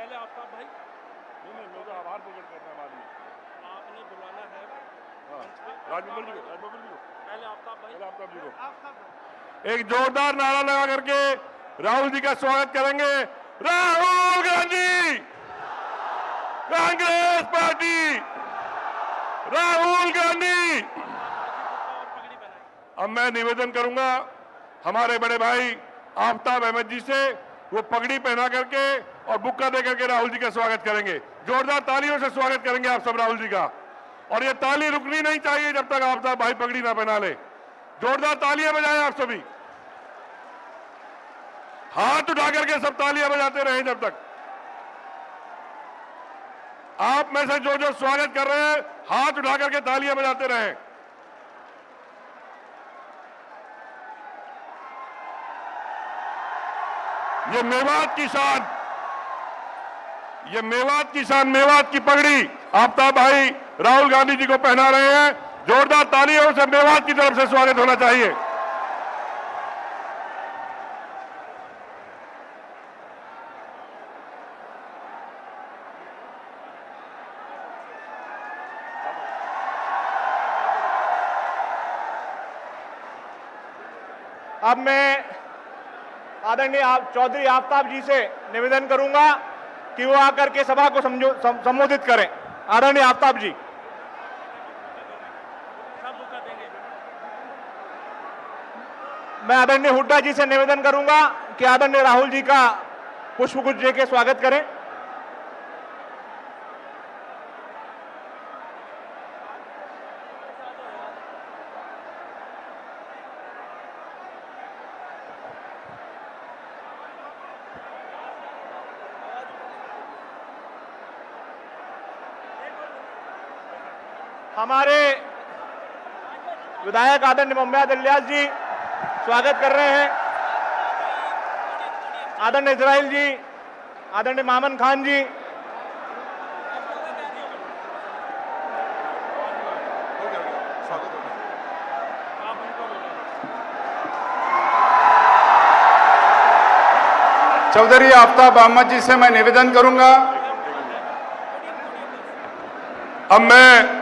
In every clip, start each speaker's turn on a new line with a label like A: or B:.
A: पहले आफ्ताब भाई,
B: नहीं मेरा आभार प्रकट करना है बाद में।
A: आपने बुलाना है मंच पे।
B: राजबब्बर जी को
A: पहले आफ्ताब भाई,
B: आफ्ताब जी को एक जोरदार नारा लगा करके राहुल जी का स्वागत करेंगे। राहुल गांधी, कांग्रेस पार्टी, राहुल गांधी।
A: पगड़ी पहनाई।
B: अब मैं निवेदन करूंगा हमारे बड़े भाई आफ्ताब अहमद जी से, वो पगड़ी पहना करके और बुक्का दे करके राहुल जी का स्वागत करेंगे। जोरदार तालियों से स्वागत करेंगे आप सब राहुल जी का, और ये ताली रुकनी नहीं चाहिए जब तक आफ्ताब भाई पगड़ी ना पहना ले। जोरदार तालियां बजाएं आप सभी, हाथ उठा करके सब तालियां बजाते रहें जब तक। आप में से जो स्वागत कर रहे हैं हाथ उठा करके तालियां बजाते रहें। ये मेवात की शान, ये मेवात की शान, मेवात की पगड़ी आफ्ताब भाई राहुल गांधी जी को पहना रहे हैं। जोरदार तालियों से मेवात की तरफ से स्वागत होना चाहिए।
C: अब मैं आदरणीय चौधरी आफ्ताब जी से निवेदन करूंगा कि वो आकर के सभा को संबोधित करें। आदरणीय आफ्ताब जी। मैं आदरणीय हुड्डा जी से निवेदन करूंगा कि आदरणीय राहुल जी का पुष्पगुच्छ देके स्वागत करें। हमारे विधायक आदरणीय मोहम्मद इलियास जी स्वागत कर रहे हैं। आदरणीय इजराइल जी, आदरणीय मामन खान जी,
D: चौधरी आफ्ताब अहमद जी से मैं निवेदन करूंगा।
B: अब मैं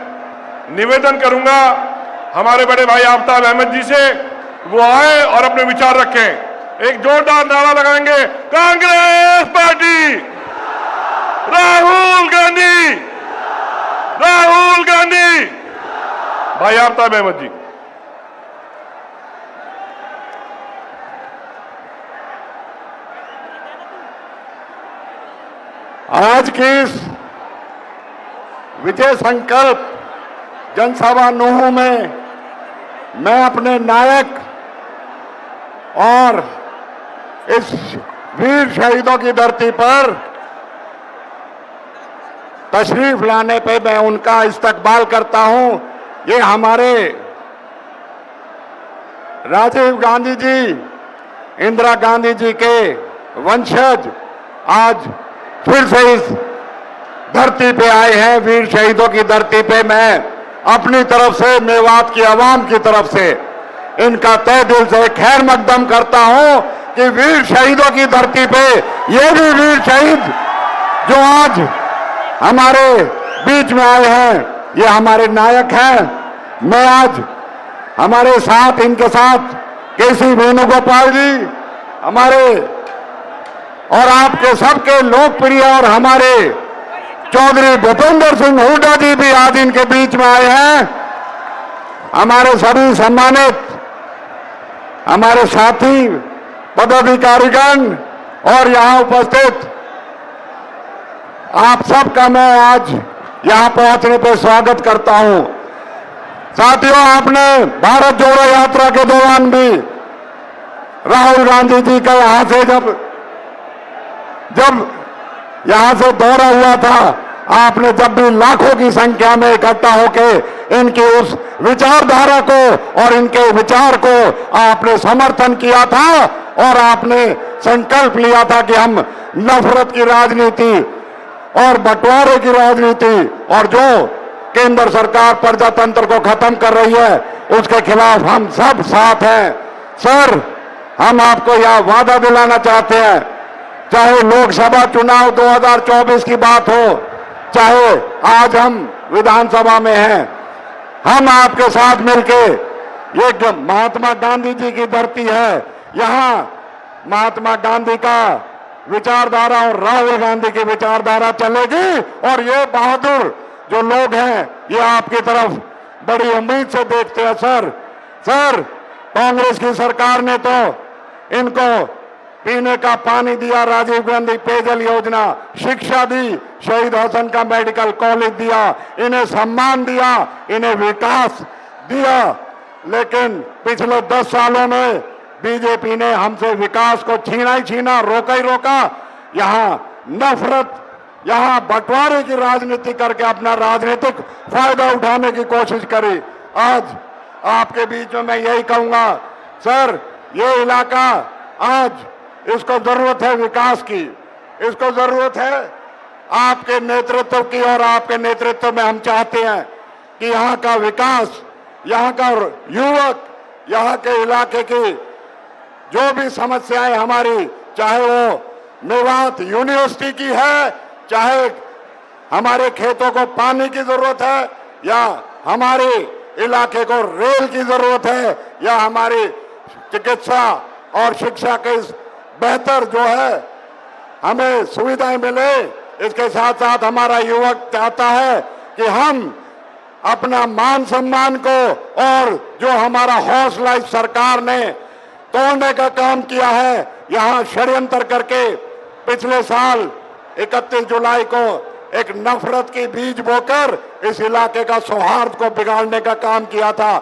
B: निवेदन करूंगा हमारे बड़े भाई आफ्ताब अहमद जी से, वो आए और अपने विचार रखें। एक जोरदार नारा लगाएंगे, कांग्रेस पार्टी, राहुल गांधी, राहुल गांधी। भाई आफ्ताब अहमद जी।
D: आज की इस विजय संकल्प जनसभा नूह में मैं अपने नायक और इस वीर शहीदों की धरती पर तशरीफ लाने पे मैं उनका इस्तकबाल करता हूं। ये हमारे राजीव गांधी जी, इंदिरा गांधी जी के वंशज आज फिर से इस धरती पे आए हैं। वीर शहीदों की धरती पे मैं अपनी तरफ से, मेवात की आवाम की तरफ से इनका तहे दिल से खैर मकदम करता हूं कि वीर शहीदों की धरती पे ये भी वीर शहीद जो आज हमारे बीच में आए हैं, ये हमारे नायक हैं। मैं आज हमारे साथ, इनके साथ केसी वेणुगोपाल जी, हमारे और आपके सबके लोकप्रिय और हमारे चौधरी भूपेंद्र सिंह हुड्डा जी भी आज इनके बीच में आए हैं। हमारे सभी सम्मानित हमारे साथी पदाधिकारीगण और यहां उपस्थित आप सबका मैं आज यहां पहुंचने पर स्वागत करता हूं। साथियों, आपने भारत जोड़ो यात्रा के दौरान भी राहुल गांधी जी का यहां से जब यहां से दौरा हुआ था, आपने जब भी लाखों की संख्या में इकट्ठा होकर इनकी उस विचारधारा को और इनके विचार को आपने समर्थन किया था और आपने संकल्प लिया था कि हम नफरत की राजनीति और बंटवारे की राजनीति और जो केंद्र सरकार प्रजातंत्र को खत्म कर रही है उसके खिलाफ हम सब साथ हैं। सर, हम आपको यह वादा दिलाना चाहते हैं चाहे लोकसभा चुनाव 2024 की बात हो, चाहे आज हम विधानसभा में हैं, हम आपके साथ मिलके, ये महात्मा गांधी जी की धरती है, यहां महात्मा गांधी का विचारधारा और राहुल गांधी की विचारधारा चलेगी। और ये बहादुर जो लोग हैं, ये आपकी तरफ बड़ी उम्मीद से देखते हैं। सर कांग्रेस की सरकार ने तो इनको पीने का पानी दिया, राजीव गांधी पेयजल योजना, शिक्षा दी, शहीद हसन का मेडिकल कॉलेज दिया, इन्हें सम्मान दिया, इन्हें विकास दिया। लेकिन पिछले 10 सालों में बीजेपी ने हमसे विकास को छीना ही छीना, रोका ही रोका। यहां नफरत, यहां बंटवारे की राजनीति करके अपना राजनीतिक फायदा उठाने की कोशिश करी। आज आपके बीच में मैं यही कहूंगा, सर ये इलाका आज इसको जरूरत है विकास की, इसको जरूरत है आपके नेतृत्व की। और आपके नेतृत्व में हम चाहते हैं कि यहाँ का विकास, यहाँ का युवक, यहाँ के इलाके की जो भी समस्याएं हमारी, चाहे वो मेवात यूनिवर्सिटी की है, चाहे हमारे खेतों को पानी की जरूरत है, या हमारे इलाके को रेल की जरूरत है, या हमारी चिकित्सा और शिक्षा के बेहतर जो है हमें सुविधाएं मिले, इसके साथ साथ हमारा युवक चाहता है कि हम अपना मान सम्मान को और जो हमारा हौसला इस सरकार ने तोड़ने का काम किया है, यहां षड्यंत्र करके पिछले साल 31 जुलाई को एक नफरत की बीज बोकर इस इलाके का सौहार्द को बिगाड़ने का काम किया था।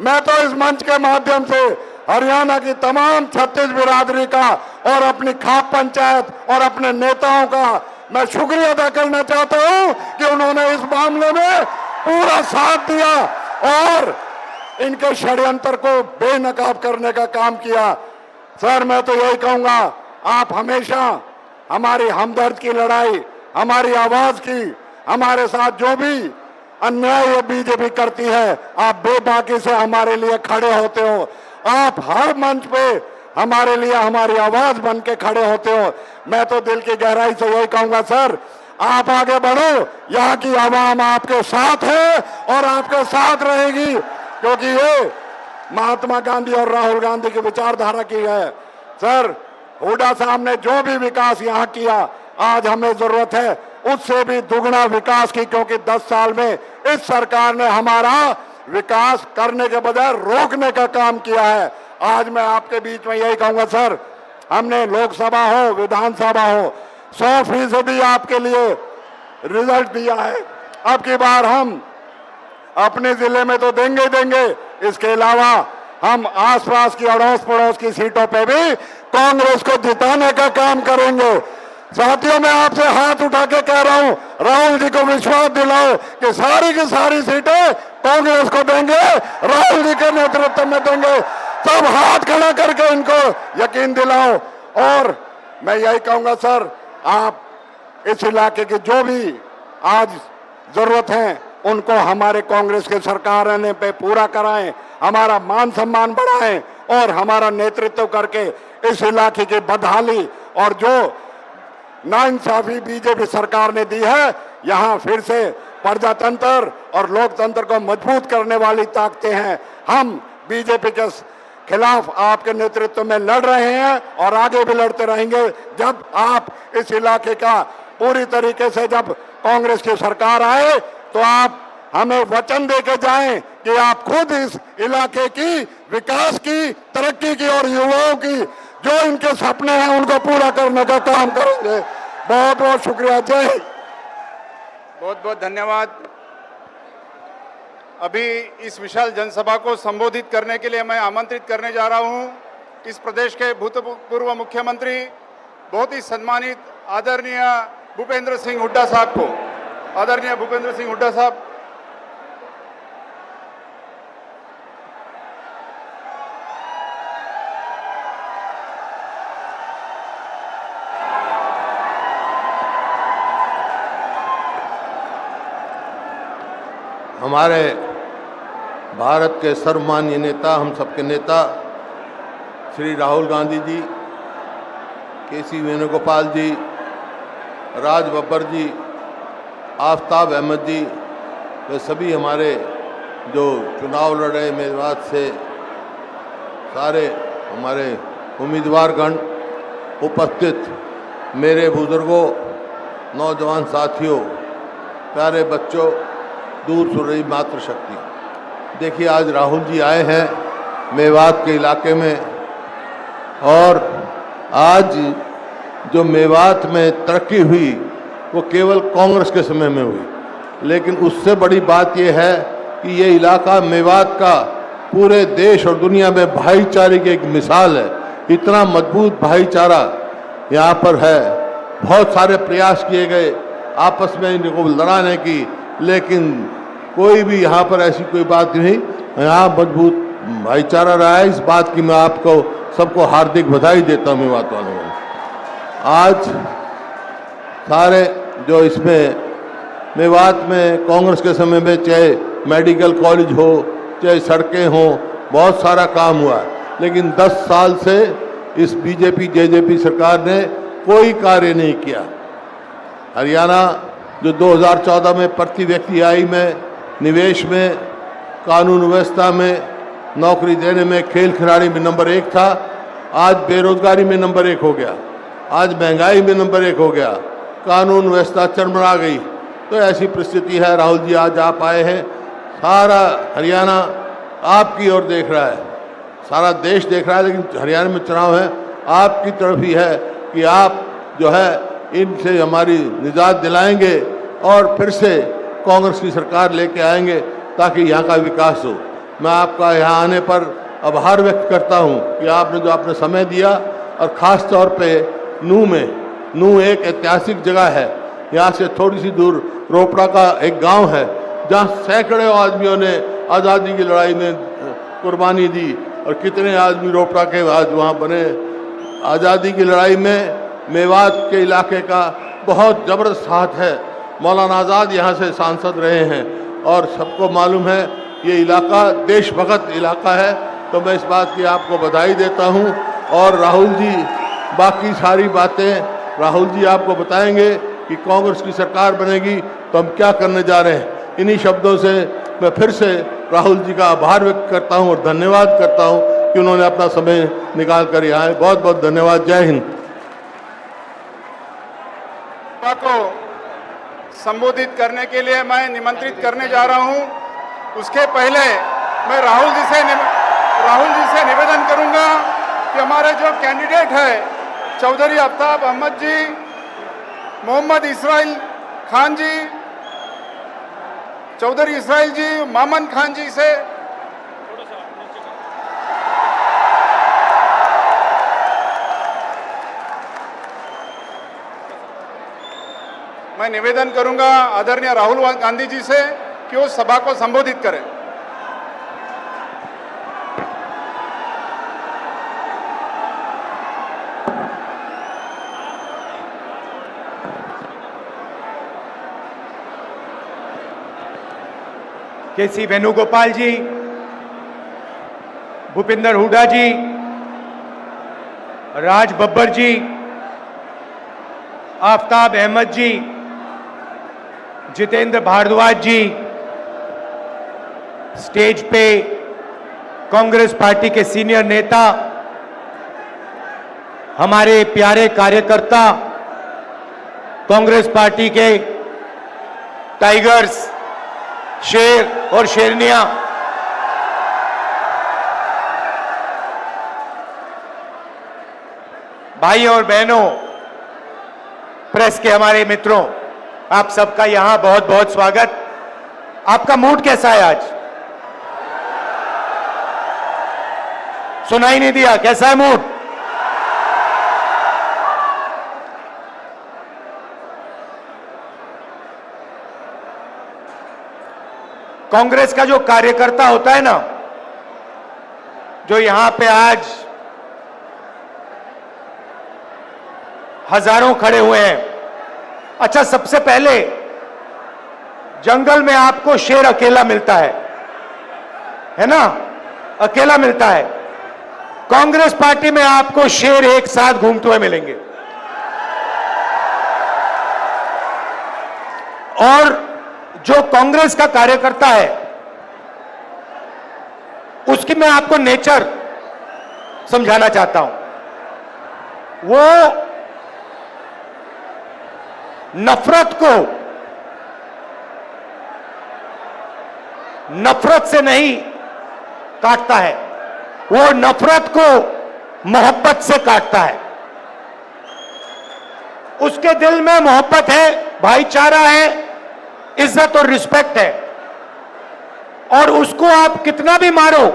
D: मैं तो इस मंच के माध्यम से हरियाणा की तमाम 36 बिरादरी का और अपनी खाप पंचायत और अपने नेताओं का मैं शुक्रिया अदा करना चाहता हूं कि उन्होंने इस मामले में पूरा साथ दिया और इनके षड्यंत्र को बेनकाब करने का काम किया। सर मैं तो यही कहूंगा, आप हमेशा हमारी हमदर्द की लड़ाई, हमारी आवाज की, हमारे साथ जो भी अन्याय ये बीजेपी करती है, आप बेबाकी से हमारे लिए खड़े होते हो। आप हर मंच पे हमारे लिए हमारी आवाज बन के खड़े होते हो। मैं तो दिल की गहराई से यही कहूंगा, सर आप आगे बढ़ो, यहाँ की आवाम आपके साथ है और आपके साथ रहेगी, क्योंकि ये महात्मा गांधी और राहुल गांधी की विचारधारा की है। सर हुड्डा साहब ने जो भी विकास यहाँ किया, आज हमें जरूरत है उससे भी दुगना विकास की, क्योंकि 10 साल में इस सरकार ने हमारा विकास करने के बजाय रोकने का काम किया है। आज मैं आपके बीच में यही कहूंगा, सर हमने लोकसभा हो विधानसभा हो 100% आपके लिए रिजल्ट दिया है। अब की बार हम अपने जिले में तो देंगे देंगे, इसके अलावा हम आसपास की अड़ोस पड़ोस की सीटों पे भी कांग्रेस को जिताने का काम करेंगे। साथियों मैं आपसे हाथ उठा के कह रहा हूं, राहुल जी को विश्वास दिलाओ कि सारी की सारी सीटें कांग्रेस को देंगे, राहुल जी के नेतृत्व में देंगे। सब हाथ खड़ा करके इनको यकीन दिलाओ। और मैं यही कहूंगा, सर आप इस इलाके की जो भी आज जरूरत है उनको हमारे कांग्रेस के सरकार आने पे पूरा कराएं, हमारा मान सम्मान बढ़ाएं और हमारा नेतृत्व करके इस इलाके की बदहाली और जो नाइंसाफी बीजेपी सरकार ने दी है, यहाँ फिर से प्रजातंत्र और लोकतंत्र को मजबूत करने वाली ताकतें हैं। हम बीजेपी के खिलाफ आपके नेतृत्व में लड़ रहे हैं और आगे भी लड़ते रहेंगे। जब आप इस इलाके का पूरी तरीके से जब कांग्रेस की सरकार आए तो आप हमें वचन दे के जाएं कि आप खुद इस इलाके की विकास की, तरक्की की और युवाओं की जो इनके सपने हैं उनको पूरा करने का काम करेंगे। बहुत बहुत शुक्रिया। जय हिंद।
E: बहुत बहुत धन्यवाद। अभी इस विशाल जनसभा को संबोधित करने के लिए मैं आमंत्रित करने जा रहा हूं इस प्रदेश के भूतपूर्व मुख्यमंत्री, बहुत ही सम्मानित आदरणीय भूपेंद्र सिंह हुड्डा साहब को। आदरणीय भूपेंद्र सिंह हुड्डा साहब।
F: हमारे भारत के सर्वमान्य नेता, हम सबके नेता श्री राहुल गांधी जी केसी वेणुगोपाल जी, राज बब्बर जी, आफ्ताब अहमद जी, वे सभी हमारे जो चुनाव लड़ रहे मेवात से सारे हमारे उम्मीदवारगण, उपस्थित मेरे बुजुर्गों, नौजवान साथियों, प्यारे बच्चों, दूर सुन रही मातृशक्ति। देखिए, आज राहुल जी आए हैं मेवात के इलाके में, और आज जो मेवात में तरक्की हुई वो केवल कांग्रेस के समय में हुई, लेकिन उससे बड़ी बात यह है कि ये इलाका मेवात का पूरे देश और दुनिया में भाईचारे की एक मिसाल है। इतना मजबूत भाईचारा यहाँ पर है। बहुत सारे प्रयास किए गए आपस में इनको लड़ाने की, लेकिन कोई भी यहाँ पर ऐसी कोई बात नहीं, यहाँ मजबूत भाईचारा रहा है। इस बात की मैं आपको सबको हार्दिक बधाई देता हूँ मेवात वालों को। आज सारे जो इसमें मेवात में कांग्रेस के समय में चाहे मेडिकल कॉलेज हो, चाहे सड़कें हों, बहुत सारा काम हुआ है, लेकिन 10 साल से इस बीजेपी जेजेपी सरकार ने कोई कार्य नहीं किया। हरियाणा जो 2014 में प्रति व्यक्ति आय में, निवेश में, कानून व्यवस्था में, नौकरी देने में, खेल खिलाड़ी में नंबर 1 था, आज बेरोजगारी में नंबर 1 हो गया, आज महंगाई में नंबर 1 हो गया, कानून व्यवस्था चरमरा गई। तो ऐसी परिस्थिति है। राहुल जी आज आप आए हैं, सारा हरियाणा आपकी ओर देख रहा है, सारा देश देख रहा है, लेकिन हरियाणा में चुनाव है, आपकी तरफ ही है कि आप जो है इनसे हमारी निजात दिलाएंगे और फिर से कांग्रेस की सरकार लेके आएंगे ताकि यहाँ का विकास हो। मैं आपका यहाँ आने पर आभार व्यक्त करता हूँ कि आपने जो आपने समय दिया, और ख़ास तौर पे नूह एक ऐतिहासिक जगह है। यहाँ से थोड़ी सी दूर रोपड़ा का एक गांव है जहाँ सैकड़ों आदमियों ने आज़ादी की लड़ाई में कुर्बानी दी, और कितने आदमी रोपड़ा के आज वहाँ बने। आज़ादी की लड़ाई में मेवात के इलाके का बहुत ज़बरदस्त हाथ है। मौलाना आज़ाद यहाँ से सांसद रहे हैं, और सबको मालूम है ये इलाका देशभक्त इलाका है। तो मैं इस बात की आपको बधाई देता हूँ। और राहुल जी, बाकी सारी बातें राहुल जी आपको बताएंगे कि कांग्रेस की सरकार बनेगी तो हम क्या करने जा रहे हैं। इन्हीं शब्दों से मैं फिर से राहुल जी का आभार व्यक्त करता हूँ और धन्यवाद करता हूँ कि उन्होंने अपना समय निकाल कर यहाँ आए। बहुत बहुत धन्यवाद। जय हिंद।
E: सभा को संबोधित करने के लिए मैं निमंत्रित करने जा रहा हूं। उसके पहले मैं राहुल जी से निवेदन करूंगा कि हमारे जो कैंडिडेट है चौधरी आफ्ताब अहमद जी, मोहम्मद इसराइल खान जी, चौधरी इसराइल जी, मामन खान जी से मैं निवेदन करूंगा आदरणीय राहुल गांधी जी से कि वो सभा को संबोधित करें।
C: केसी वेणुगोपाल जी, भूपेंद्र हुड्डा जी, राज बब्बर जी, आफ्ताब अहमद जी, जितेंद्र भारद्वाज जी, स्टेज पे कांग्रेस पार्टी के सीनियर नेता, हमारे प्यारे कार्यकर्ता, कांग्रेस पार्टी के टाइगर्स, शेर और शेरनियां, भाई और बहनों, प्रेस के हमारे मित्रों, आप सबका यहां बहुत बहुत स्वागत। आपका मूड कैसा है आज? सुनाई नहीं दिया, कैसा है मूड? कांग्रेस का जो कार्यकर्ता होता है ना, जो यहां पे आज हजारों खड़े हुए हैं। अच्छा, सबसे पहले जंगल में आपको शेर अकेला मिलता है ना? अकेला मिलता है। कांग्रेस पार्टी में आपको शेर एक साथ घूमते हुए मिलेंगे।
G: और जो कांग्रेस का कार्यकर्ता है उसकी मैं आपको नेचर समझाना चाहता हूं। वो नफरत से नहीं काटता है, वो नफरत को मोहब्बत से काटता है। उसके दिल में मोहब्बत है, भाईचारा है, इज्जत और रिस्पेक्ट है, और उसको आप कितना भी मारो,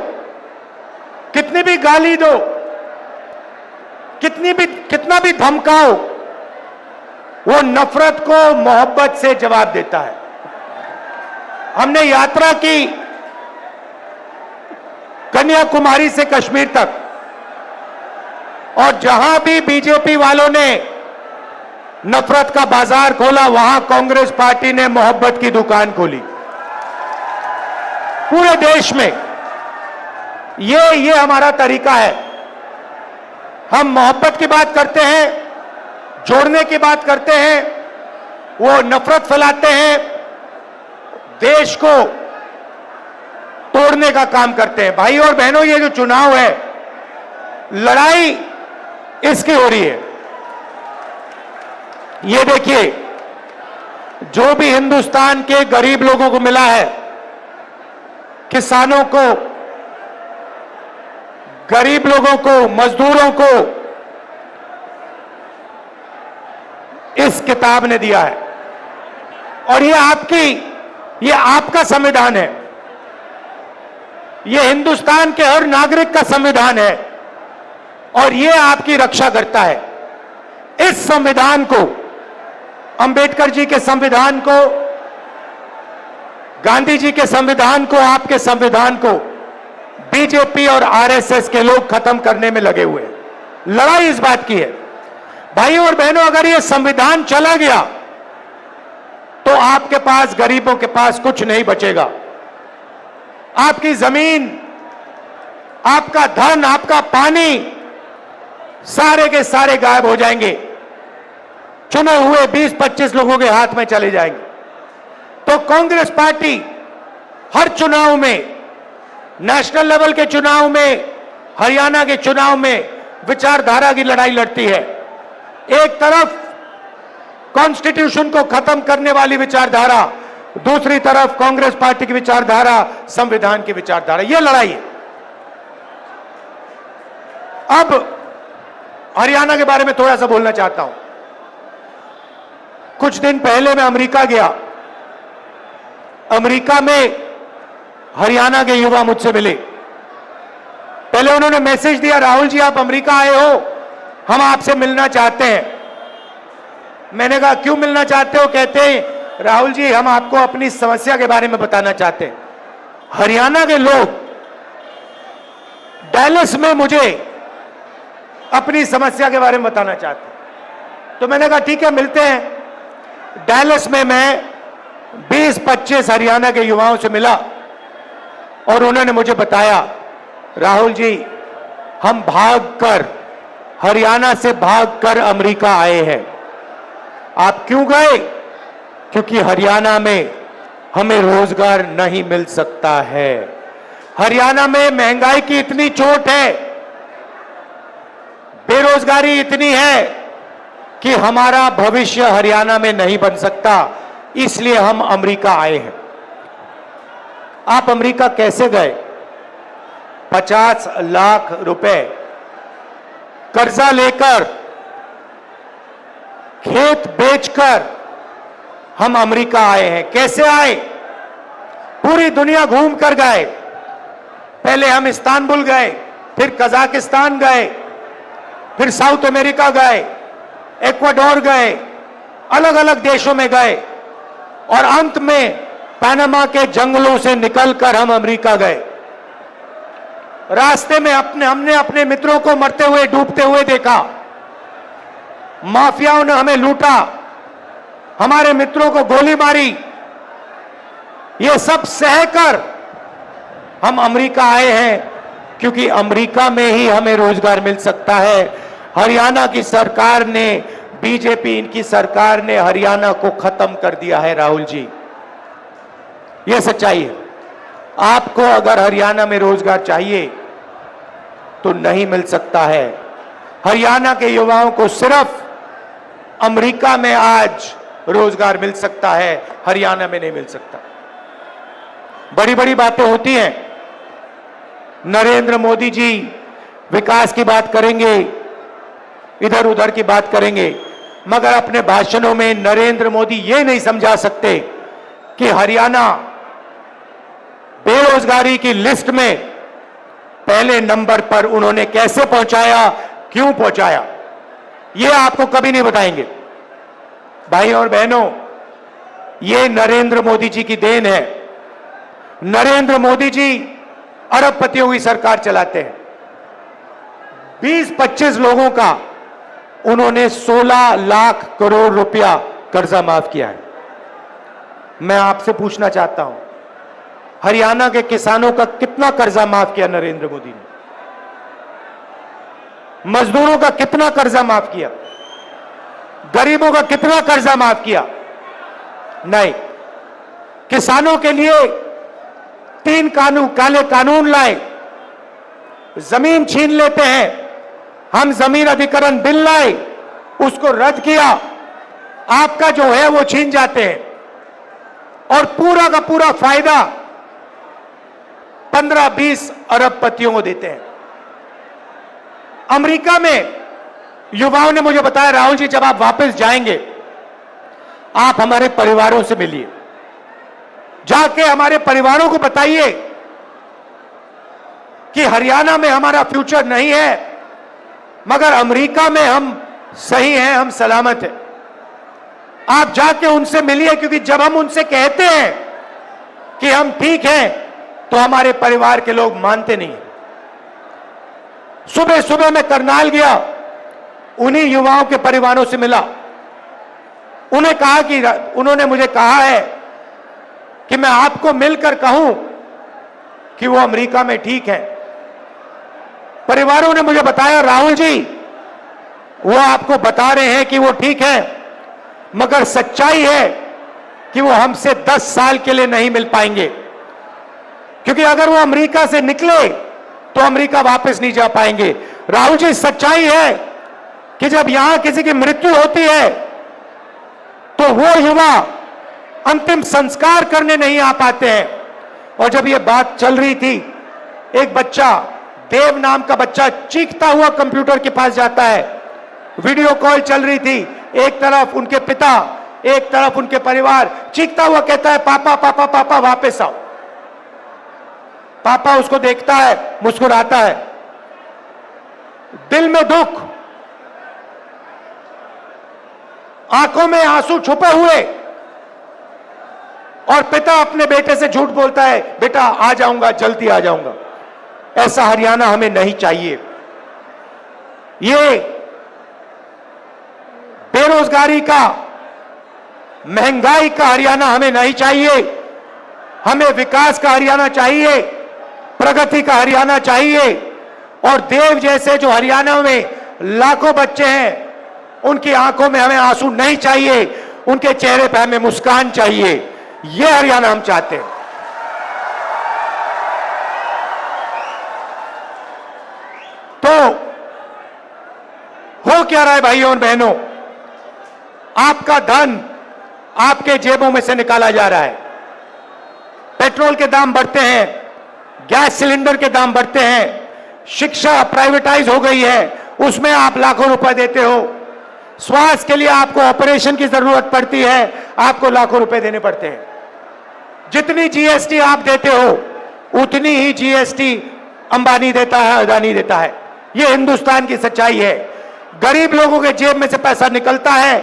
G: कितनी भी गाली दो, कितना भी धमकाओ, वो नफरत को मोहब्बत से जवाब देता है। हमने यात्रा की कन्याकुमारी से कश्मीर तक, और जहां भी बीजेपी वालों ने नफरत का बाजार खोला, वहां कांग्रेस पार्टी ने मोहब्बत की दुकान खोली। पूरे देश में ये हमारा तरीका है। हम मोहब्बत की बात करते हैं, जोड़ने की बात करते हैं, वो नफरत फैलाते हैं, देश को तोड़ने का काम करते हैं। भाई और बहनों, ये जो चुनाव है, लड़ाई इसकी हो रही है। ये देखिए, जो भी हिंदुस्तान के गरीब लोगों को मिला है, किसानों को, गरीब लोगों को, मजदूरों को इस किताब ने दिया है। और ये आपका संविधान है, ये हिंदुस्तान के हर नागरिक का संविधान है, और ये आपकी रक्षा करता है। इस संविधान को, अंबेडकर जी के संविधान को, गांधी जी के संविधान को, आपके संविधान को बीजेपी और आरएसएस के लोग खत्म करने में लगे हुए हैं। लड़ाई इस बात की है। भाइयों और बहनों, अगर ये संविधान चला गया तो आपके पास, गरीबों के पास कुछ नहीं बचेगा। आपकी जमीन, आपका धन, आपका पानी, सारे के सारे गायब हो जाएंगे, चुने हुए 20-25 लोगों के हाथ में चले जाएंगे। तो कांग्रेस पार्टी हर चुनाव में, नेशनल लेवल के चुनाव में, हरियाणा के चुनाव में विचारधारा की लड़ाई लड़ती है। एक तरफ कॉन्स्टिट्यूशन को खत्म करने वाली विचारधारा, दूसरी तरफ कांग्रेस पार्टी की विचारधारा, संविधान की विचारधारा, यह लड़ाई है। अब हरियाणा के बारे में थोड़ा सा बोलना चाहता हूं। कुछ दिन पहले मैं अमेरिका गया। अमेरिका में हरियाणा के युवा मुझसे मिले। पहले उन्होंने मैसेज दिया, राहुल जी आप अमेरिका आए हो, हम आपसे मिलना चाहते हैं। मैंने कहा क्यों मिलना चाहते हो? कहते हैं राहुल जी हम आपको अपनी समस्या के बारे में बताना चाहते हैं। हरियाणा के लोग डैलस में मुझे अपनी समस्या के बारे में बताना चाहते हैं। तो मैंने कहा ठीक है, मिलते हैं। डैलस में मैं 20-25 हरियाणा के युवाओं से मिला और उन्होंने मुझे बताया, राहुल जी हम भागकर, हरियाणा से भागकर अमेरिका आए हैं। आप क्यों गए? क्योंकि हरियाणा में हमें रोजगार नहीं मिल सकता है। हरियाणा में महंगाई की इतनी चोट है, बेरोजगारी इतनी है कि हमारा भविष्य हरियाणा में नहीं बन सकता, इसलिए हम अमेरिका आए हैं। आप अमेरिका कैसे गए? 50 लाख रुपए कर्जा लेकर, खेत बेचकर हम अमेरिका आए हैं। कैसे आए? पूरी दुनिया घूम कर गए। पहले हम इस्तांबुल गए, फिर कजाकिस्तान गए, फिर साउथ अमेरिका गए, इक्वाडोर गए, अलग अलग देशों में गए, और अंत में पनामा के जंगलों से निकलकर हम अमेरिका गए। रास्ते में हमने अपने मित्रों को मरते हुए, डूबते हुए देखा। माफियाओं ने हमें लूटा, हमारे मित्रों को गोली मारी। ये सब सहकर हम अमेरिका आए हैं, क्योंकि अमेरिका में ही हमें रोजगार मिल सकता है। हरियाणा की सरकार ने बीजेपी, इनकी सरकार ने हरियाणा को खत्म कर दिया है राहुल जी। यह सच्चाई है। आपको अगर हरियाणा में रोजगार चाहिए तो नहीं मिल सकता है। हरियाणा के युवाओं को सिर्फ अमेरिका में आज रोजगार मिल सकता है, हरियाणा में नहीं मिल सकता। बड़ी बड़ी बातें होती हैं। नरेंद्र मोदी जी विकास की बात करेंगे, इधर उधर की बात करेंगे, मगर अपने भाषणों में नरेंद्र मोदी ये नहीं समझा सकते कि हरियाणा बेरोजगारी की लिस्ट में पहले नंबर पर उन्होंने कैसे पहुंचाया, क्यों पहुंचाया, यह आपको कभी नहीं बताएंगे। भाई और बहनों, यह नरेंद्र मोदी जी की देन है। नरेंद्र मोदी जी अरबपतियों की सरकार चलाते हैं। 20-25 लोगों का उन्होंने 16 लाख करोड़ रुपया कर्जा माफ किया है। मैं आपसे पूछना चाहता हूं, हरियाणा के किसानों का कितना कर्जा माफ किया नरेंद्र मोदी ने? मजदूरों का कितना कर्जा माफ किया? गरीबों का कितना कर्जा माफ किया? नहीं। किसानों के लिए 3 काले कानून लाए, जमीन छीन लेते हैं। हम जमीन अधिग्रहण बिल लाए, उसको रद्द किया, आपका जो है वो छीन जाते हैं और पूरा का पूरा फायदा 15-20 अरबपतियों को देते हैं। अमेरिका में युवाओं ने मुझे बताया, राहुल जी जब आप वापस जाएंगे आप हमारे परिवारों से मिलिए, जाके हमारे परिवारों को बताइए कि हरियाणा में हमारा फ्यूचर नहीं है, मगर अमेरिका में हम सही हैं, हम सलामत हैं। आप जाके उनसे मिलिए, क्योंकि जब हम उनसे कहते हैं कि हम ठीक हैं तो हमारे परिवार के लोग मानते नहीं। सुबह सुबह मैं करनाल गया, उन्हीं युवाओं के परिवारों से मिला। उन्होंने मुझे कहा है कि मैं आपको मिलकर कहूं कि वो अमेरिका में ठीक है। परिवारों ने मुझे बताया, राहुल जी वो आपको बता रहे हैं कि वो ठीक है, मगर सच्चाई है कि वो हमसे 10 साल के लिए नहीं मिल पाएंगे, क्योंकि अगर वो अमेरिका से निकले तो अमेरिका वापस नहीं जा पाएंगे। राहुल जी, सच्चाई है कि जब यहां किसी की मृत्यु होती है तो वो युवा अंतिम संस्कार करने नहीं आ पाते हैं। और जब ये बात चल रही थी, एक बच्चा, देव नाम का बच्चा, चीखता हुआ कंप्यूटर के पास जाता है। वीडियो कॉल चल रही थी, एक तरफ उनके पिता, एक तरफ उनके परिवार, चीखता हुआ कहता है, पापा पापा पापा वापस आओ। पापा उसको देखता है, मुस्कुराता है, दिल में दुख, आंखों में आंसू छुपे हुए, और पिता अपने बेटे से झूठ बोलता है, बेटा आ जाऊंगा, जल्दी आ जाऊंगा। ऐसा हरियाणा हमें नहीं चाहिए। ये बेरोजगारी का, महंगाई का हरियाणा हमें नहीं चाहिए। हमें विकास का हरियाणा चाहिए, प्रगति का हरियाणा चाहिए। और देव जैसे जो हरियाणा में लाखों बच्चे हैं, उनकी आंखों में हमें आंसू नहीं चाहिए, उनके चेहरे पर हमें मुस्कान चाहिए। यह हरियाणा हम चाहते हैं। तो हो क्या रहा है भाइयों और बहनों? आपका धन आपके जेबों में से निकाला जा रहा है। पेट्रोल के दाम बढ़ते हैं, गैस सिलेंडर के दाम बढ़ते हैं, शिक्षा प्राइवेटाइज हो गई है, उसमें आप लाखों रुपए देते हो। स्वास्थ्य के लिए आपको ऑपरेशन की जरूरत पड़ती है, आपको लाखों रुपए देने पड़ते हैं। जितनी जीएसटी आप देते हो उतनी ही जीएसटी अंबानी देता है, अदानी देता है। यह हिंदुस्तान की सच्चाई है। गरीब लोगों के जेब में से पैसा निकलता है,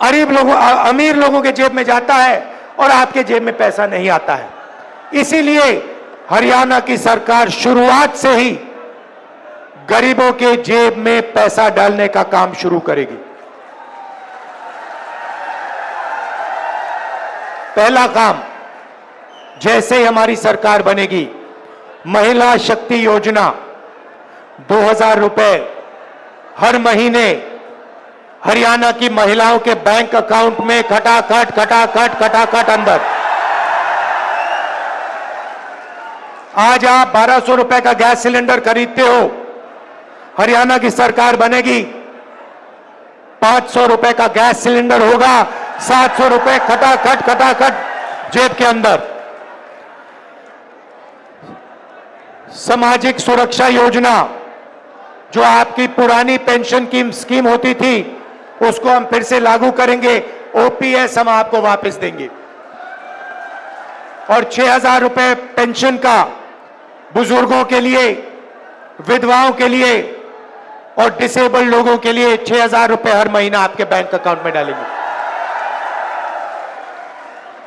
G: अमीर लोगों के जेब में जाता है, और आपके जेब में पैसा नहीं आता है। इसीलिए हरियाणा की सरकार शुरुआत से ही गरीबों के जेब में पैसा डालने का काम शुरू करेगी। पहला काम, जैसे ही हमारी सरकार बनेगी, महिला शक्ति योजना 2000 रुपए हर महीने हरियाणा की महिलाओं के बैंक अकाउंट में खटाखट अंदर। आज आप 1200 रुपए का गैस सिलेंडर खरीदते हो, हरियाणा की सरकार बनेगी 500 रुपए का गैस सिलेंडर होगा, 700 रुपए खटाखट जेब के अंदर। सामाजिक सुरक्षा योजना जो आपकी पुरानी पेंशन की स्कीम होती थी उसको हम फिर से लागू करेंगे, ओपीएस हम आपको वापस देंगे और 6000 रुपए पेंशन का बुजुर्गों के लिए, विधवाओं के लिए और डिसेबल्ड लोगों के लिए 6000 रुपए हर महीना आपके बैंक अकाउंट में डालेंगे।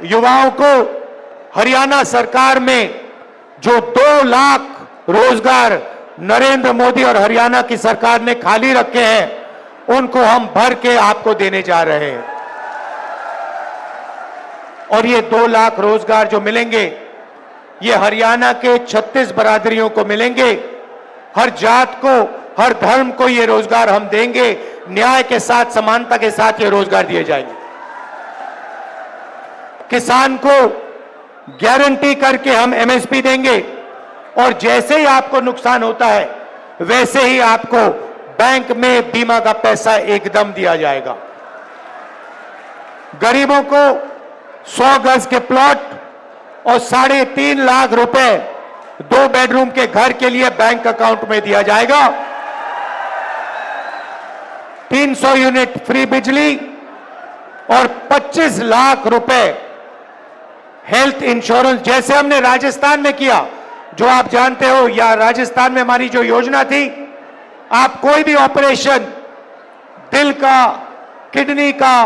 G: युवाओं को हरियाणा सरकार में जो 2 लाख रोजगार नरेंद्र मोदी और हरियाणा की सरकार ने खाली रखे हैं उनको हम भर के आपको देने जा रहे हैं। और ये 2 लाख रोजगार जो मिलेंगे ये हरियाणा के 36 बरादरियों को मिलेंगे। हर जात को, हर धर्म को ये रोजगार हम देंगे। न्याय के साथ, समानता के साथ ये रोजगार दिए जाएंगे। किसान को गारंटी करके हम एमएसपी देंगे और जैसे ही आपको नुकसान होता है वैसे ही आपको बैंक में बीमा का पैसा एकदम दिया जाएगा। गरीबों को 100 गज के प्लॉट और 3.5 लाख रुपए 2 बेडरूम के घर के लिए बैंक अकाउंट में दिया जाएगा। 300 यूनिट फ्री बिजली और 25 लाख रुपए हेल्थ इंश्योरेंस, जैसे हमने राजस्थान में किया, जो आप जानते हो, या राजस्थान में हमारी जो योजना थी, आप कोई भी ऑपरेशन, दिल का, किडनी का,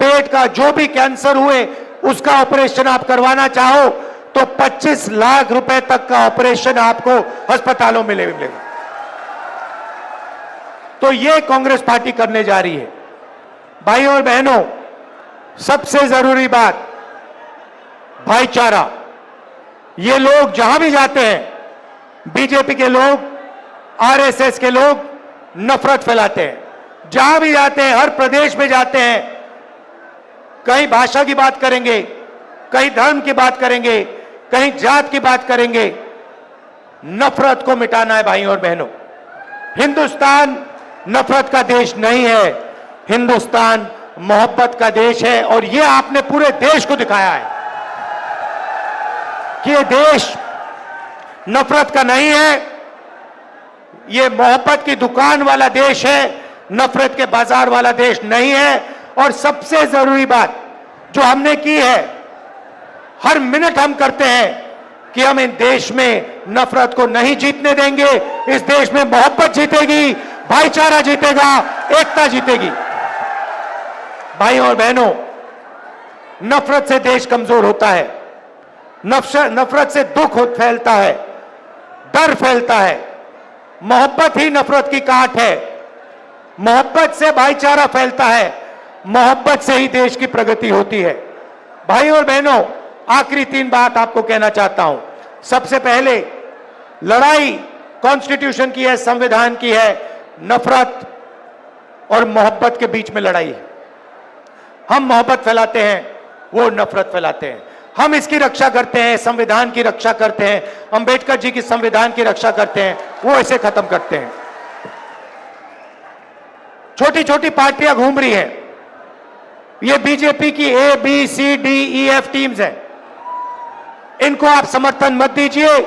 G: पेट का, जो भी कैंसर हुए उसका ऑपरेशन आप करवाना चाहो तो 25 लाख रुपए तक का ऑपरेशन आपको अस्पतालों में मिलेगा। तो ये कांग्रेस पार्टी करने जा रही है। भाइयों और बहनों, सबसे जरूरी बात भाईचारा। ये लोग जहां भी जाते हैं, बीजेपी के लोग, आरएसएस के लोग नफरत फैलाते हैं। जहां भी जाते हैं, हर प्रदेश में जाते हैं, कहीं भाषा की बात करेंगे, कहीं धर्म की बात करेंगे, कहीं जात की बात करेंगे। नफरत को मिटाना है भाइयों और बहनों। हिंदुस्तान नफरत का देश नहीं है, हिंदुस्तान मोहब्बत का देश है। और यह आपने पूरे देश को दिखाया है कि यह देश नफरत का नहीं है, यह मोहब्बत की दुकान वाला देश है, नफरत के बाजार वाला देश नहीं है। और सबसे जरूरी बात जो हमने की है, हर मिनट हम करते हैं कि हम इन देश में नफरत को नहीं जीतने देंगे। इस देश में मोहब्बत जीतेगी, भाईचारा जीतेगा, एकता जीतेगी। भाइयों और बहनों, नफरत से देश कमजोर होता है, नफरत से दुख फैलता है, डर फैलता है। मोहब्बत ही नफरत की काट है, मोहब्बत से भाईचारा फैलता है, मोहब्बत से ही देश की प्रगति होती है। भाइयों और बहनों, आखिरी 3 बात आपको कहना चाहता हूं। सबसे पहले, लड़ाई कॉन्स्टिट्यूशन की है, संविधान की है, नफरत और मोहब्बत के बीच में लड़ाई है। हम मोहब्बत फैलाते हैं, वो नफरत फैलाते हैं। हम इसकी रक्षा करते हैं, संविधान की रक्षा करते हैं, अंबेडकर जी की संविधान की रक्षा करते हैं, वो इसे खत्म करते हैं। छोटी छोटी पार्टियां घूम रही हैं, ये बीजेपी की A, B, C, D, E, F teams हैं। इनको आप समर्थन मत दीजिए,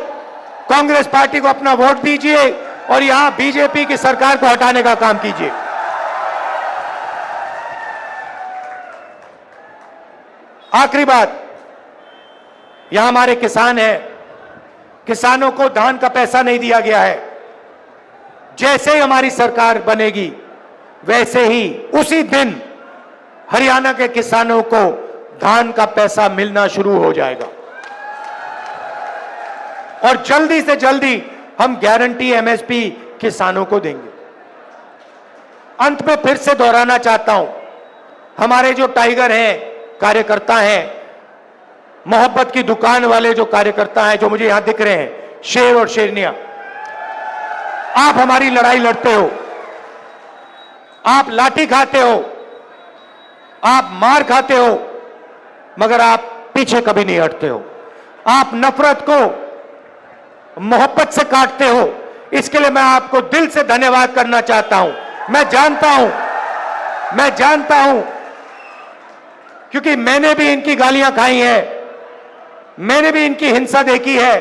G: कांग्रेस पार्टी को अपना वोट दीजिए और यहां बीजेपी की सरकार को हटाने का काम कीजिए। आखिरी बात, यहां हमारे किसान हैं, किसानों को धान का पैसा नहीं दिया गया है। जैसे ही हमारी सरकार बनेगी वैसे ही उसी दिन हरियाणा के किसानों को धान का पैसा मिलना शुरू हो जाएगा और जल्दी से जल्दी हम गारंटी एमएसपी किसानों को देंगे। अंत में फिर से दोहराना चाहता हूं, हमारे जो टाइगर हैं, कार्यकर्ता हैं, मोहब्बत की दुकान वाले जो कार्यकर्ता हैं, जो मुझे यहां दिख रहे हैं, शेर और शेरनियां, आप हमारी लड़ाई लड़ते हो, आप लाठी खाते हो, आप मार खाते हो, मगर आप पीछे कभी नहीं हटते हो। आप नफरत को मोहब्बत से काटते हो। इसके लिए मैं आपको दिल से धन्यवाद करना चाहता हूं। मैं जानता हूं क्योंकि मैंने भी इनकी गालियां खाई हैं, मैंने भी इनकी हिंसा देखी है,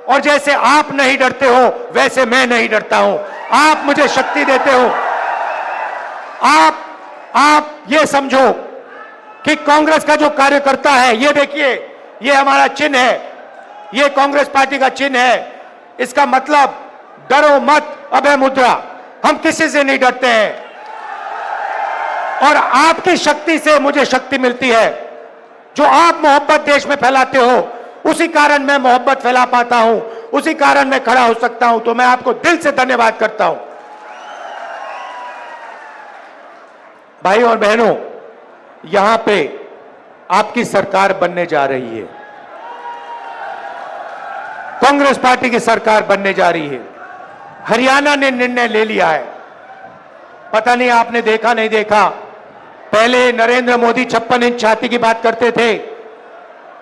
G: और जैसे आप नहीं डरते हो वैसे मैं नहीं डरता हूं। आप मुझे शक्ति देते हो। आप ये समझो कि कांग्रेस का जो कार्यकर्ता है, ये देखिए, ये हमारा चिन्ह है, ये कांग्रेस पार्टी का चिन्ह है। इसका मतलब डरो मत, अभय मुद्रा। हम किसी से नहीं डरते हैं, और आपकी शक्ति से मुझे शक्ति मिलती है। जो आप मोहब्बत देश में फैलाते हो, उसी कारण मैं मोहब्बत फैला पाता हूं, उसी कारण मैं खड़ा हो सकता हूं। तो मैं आपको दिल से धन्यवाद करता हूं। भाइयों और बहनों, यहां पे आपकी सरकार बनने जा रही है, कांग्रेस पार्टी की सरकार बनने जा रही है। हरियाणा ने निर्णय ले लिया है। पता नहीं आपने देखा नहीं देखा, पहले नरेंद्र मोदी 56 इंच छाती की बात करते थे,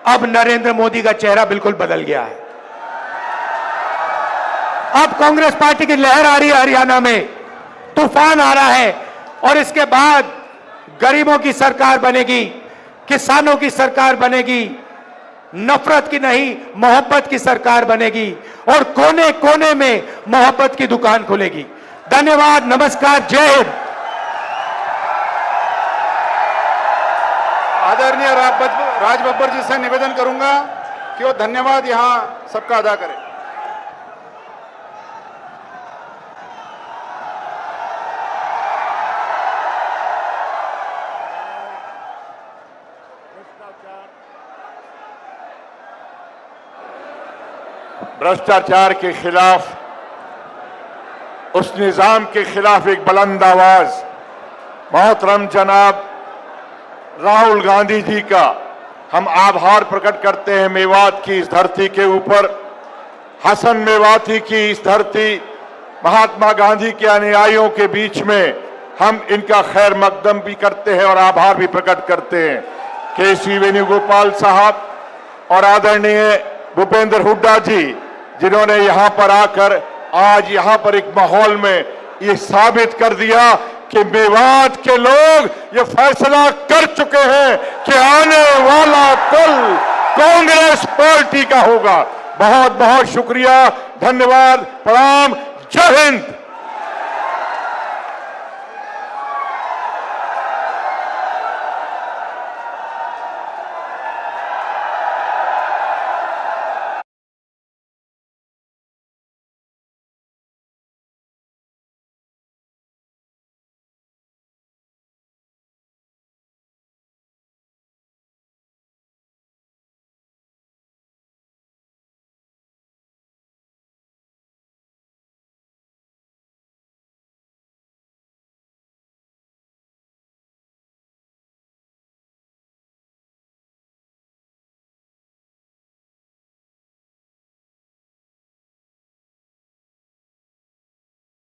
G: अब नरेंद्र मोदी का चेहरा बिल्कुल बदल गया है। अब कांग्रेस पार्टी की लहर आ रही है, हरियाणा में तूफान आ रहा है, और इसके बाद गरीबों की सरकार बनेगी, किसानों की सरकार बनेगी, नफरत की नहीं मोहब्बत की सरकार बनेगी, और कोने कोने में मोहब्बत की दुकान खुलेगी। धन्यवाद, नमस्कार, जय हिंद।
E: आदरणीय राज बब्बर जी से निवेदन करूंगा कि वो धन्यवाद यहां सबका अदा करें।
B: भ्रष्टाचार के खिलाफ, उस निजाम के खिलाफ एक बुलंद आवाज मोहतरम जनाब राहुल गांधी जी का हम आभार प्रकट करते हैं। मेवात की इस धरती के ऊपर, हसन मेवाती की इस धरती, महात्मा गांधी के अनुयायियों के बीच में हम इनका खैर मकदम भी करते हैं और आभार भी प्रकट करते हैं। केसी वेणुगोपाल साहब और आदरणीय भूपेंद्र हुड्डा जी, जिन्होंने यहां पर आकर आज यहां पर एक माहौल में ये साबित कर दिया कि मेवात के लोग ये फैसला कर चुके हैं कि आने वाला कल कांग्रेस पार्टी का होगा। बहुत बहुत शुक्रिया, धन्यवाद, प्रणाम, जय हिंद।